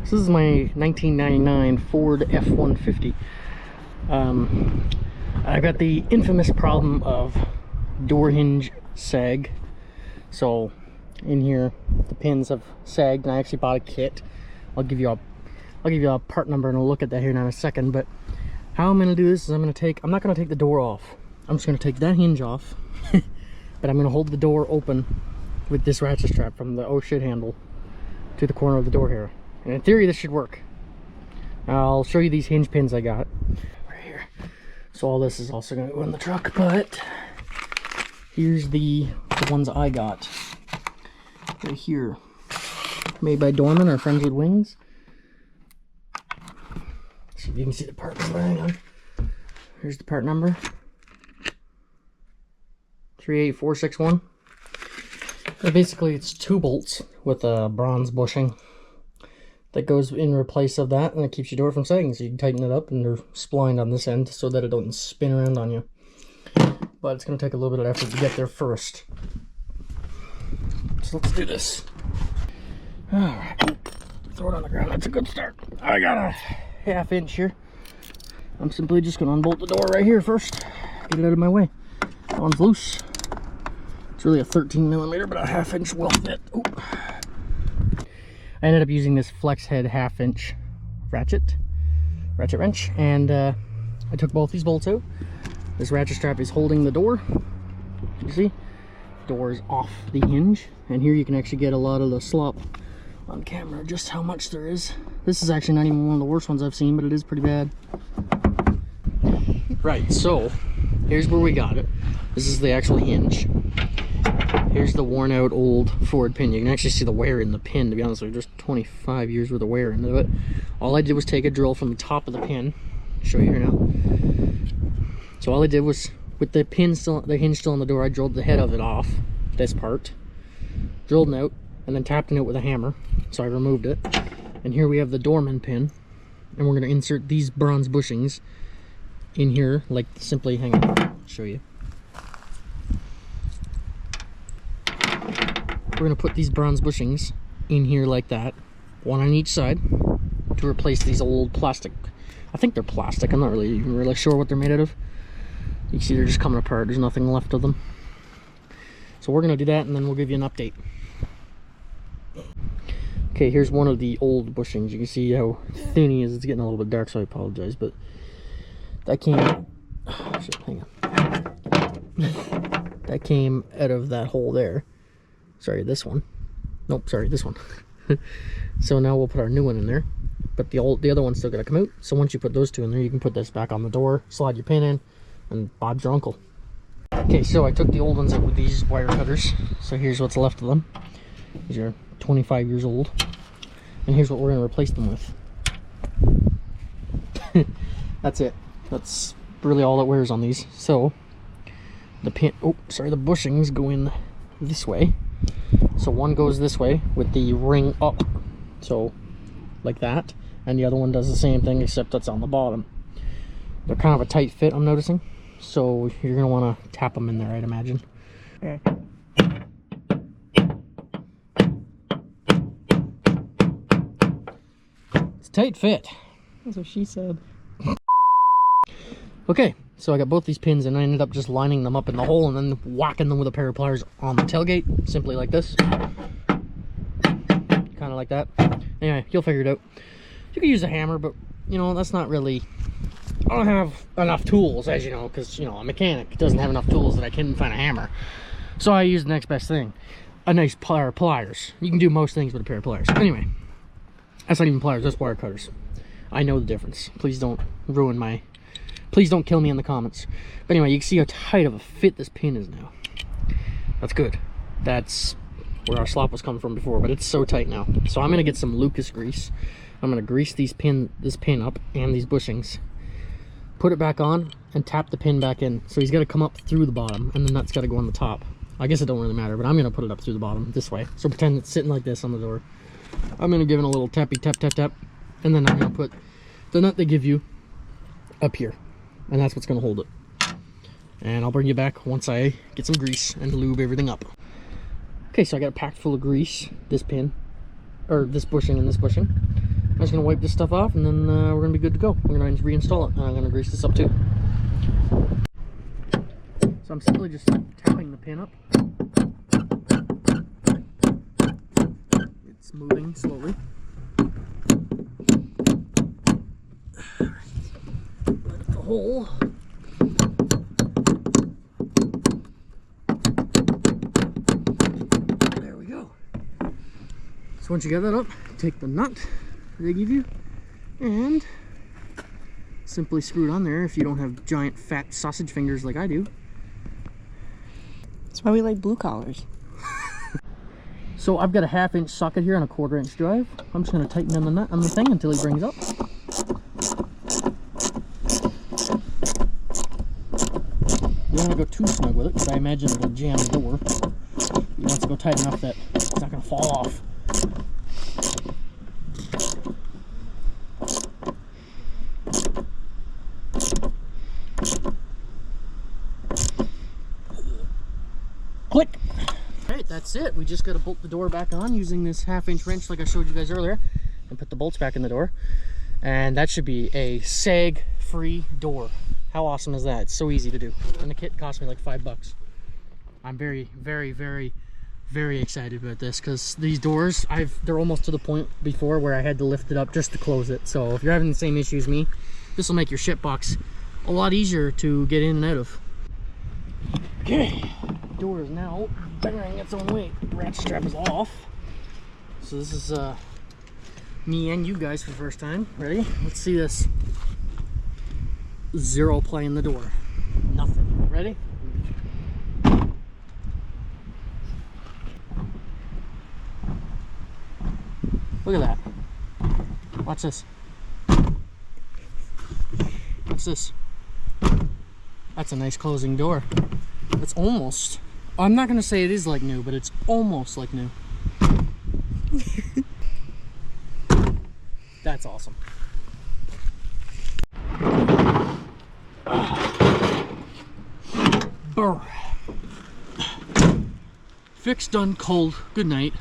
This is my 1999 Ford F150. I got the infamous problem of door hinge sag. So in here the pins have sagged, and I actually bought a kit. I'll give you a part number and I'll look at that here in a second. But how I'm gonna do this is I'm not gonna take the door off. I'm just gonna take that hinge off, but I'm gonna hold the door open with this ratchet strap from the oh shit handle to the corner of the door here. And in theory this should work. I'll show you these hinge pins I got right here. So all this is also gonna go in the truck, but here's the ones I got right here, made by Dorman, our friends with wings. See if you can see the part number. Hang on. Here's the part number, 38461. Basically it's 2 bolts with a bronze bushing that goes in place of that, and it keeps your door from sagging. So you can tighten it up, and they're splined on this end so that it don't spin around on you. But it's going to take a little bit of effort to get there first. So let's do this. Alright, throw it on the ground. That's a good start. I got a 1/2 inch here. I'm simply just going to unbolt the door right here first. Get it out of my way. That one's loose. It's really a 13mm, but a 1/2 inch will fit. Oop. I ended up using this flex head 1/2 inch ratchet wrench, and I took both these bolts out. This ratchet strap is holding the door. You see, the door is off the hinge, and here you can actually get a lot of the slop on camera, just how much there is. This is actually not even one of the worst ones I've seen, but it is pretty bad. Right, so here's where we got it. This is the actual hinge. Here's the worn out old Ford pin. You can actually see the wear in the pin, to be honest with you. There's 25 years worth of wear into it. All I did was take a drill from the top of the pin. I'll show you here now. So all I did was, with the pin still, the hinge still on the door, I drilled the head of it off, this part, drilled it out, and then tapped it out with a hammer. So I removed it. And here we have the Dorman pin, and we're going to insert these bronze bushings in here, like simply, hang on, I'll show you. We're going to put these bronze bushings in here like that, one on each side, to replace these old plastic. I think they're plastic. I'm not really sure what they're made out of. You can see they're just coming apart. There's nothing left of them. So we're going to do that, and then we'll give you an update. Okay, here's one of the old bushings. You can see how thin he is. It's getting a little bit dark, so I apologize. But that came... Oh, shit, hang on. That came out of that hole there. Sorry, this one. Nope, sorry, this one. So now we'll put our new one in there, but the other one's still gonna come out. So once you put those two in there, you can put this back on the door, slide your pin in, and Bob's your uncle. Okay, so I took the old ones out with these wire cutters. So here's what's left of them. These are 25 years old, and here's what we're gonna replace them with. That's it. That's really all that wears on these. So the pin, oh sorry, the bushings go in this way. So one goes this way with the ring up, so like that, and the other one does the same thing, except that's on the bottom. They're kind of a tight fit, I'm noticing, so you're gonna want to tap them in there, I'd imagine. Okay. It's a tight fit. That's what she said. Okay, so I got both these pins, and I ended up just lining them up in the hole and then whacking them with a pair of pliers on the tailgate, simply like this. Kind of like that. Anyway, you'll figure it out. You could use a hammer, but, you know, that's not really... I don't have enough tools, as you know, because, you know, a mechanic doesn't have enough tools that I can find a hammer. So I use the next best thing. A nice pair of pliers. You can do most things with a pair of pliers. Anyway, that's not even pliers, that's wire cutters. I know the difference. Please don't ruin my... Please don't kill me in the comments. But anyway, you can see how tight of a fit this pin is now. That's good. That's where our slop was coming from before, but it's so tight now. So I'm gonna get some Lucas grease. I'm gonna grease this pin up and these bushings. Put it back on and tap the pin back in. So he's gotta come up through the bottom, and the nut's gotta go on the top. I guess it don't really matter, but I'm gonna put it up through the bottom this way. So pretend it's sitting like this on the door. I'm gonna give it a little tappy tap tap tap, and then I'm gonna put the nut they give you up here. And that's what's going to hold it. And I'll bring you back once I get some grease and lube everything up. Okay, so I got a pack full of grease, this pin, or this bushing and this bushing. I'm just gonna wipe this stuff off, and then we're gonna be good to go. We're gonna reinstall it, and I'm gonna grease this up too. So I'm simply just tapping the pin up. It's moving slowly. Let the hole. There we go. So once you get that up, take the nut they give you and simply screw it on there if you don't have giant fat sausage fingers like I do. That's why we like blue collars. So I've got a 1/2 inch socket here on a 1/4 inch drive. I'm just going to tighten on the nut on the thing until he brings up. You don't want to go too snug with it because I imagine it'll jam the door. You want to go tight enough that it's not going to fall off. Click! Alright, that's it. We just got to bolt the door back on using this 1/2 inch wrench like I showed you guys earlier and put the bolts back in the door. And that should be a sag-free door. How awesome is that? It's so easy to do. And the kit cost me like $5. I'm very, very, very, very excited about this because these doors, they're almost to the point before where I had to lift it up just to close it. So if you're having the same issue as me, this will make your ship box a lot easier to get in and out of. Okay, door is now bearing its own weight. Ratchet strap is off. So this is me and you guys for the first time. Ready? Let's see this. Zero play in the door. Nothing. Ready? Look at that. Watch this. Watch this. That's a nice closing door. It's almost, I'm not going to say it is like new, but it's almost like new. That's awesome. Brr. Fixed, done, cold. Good night.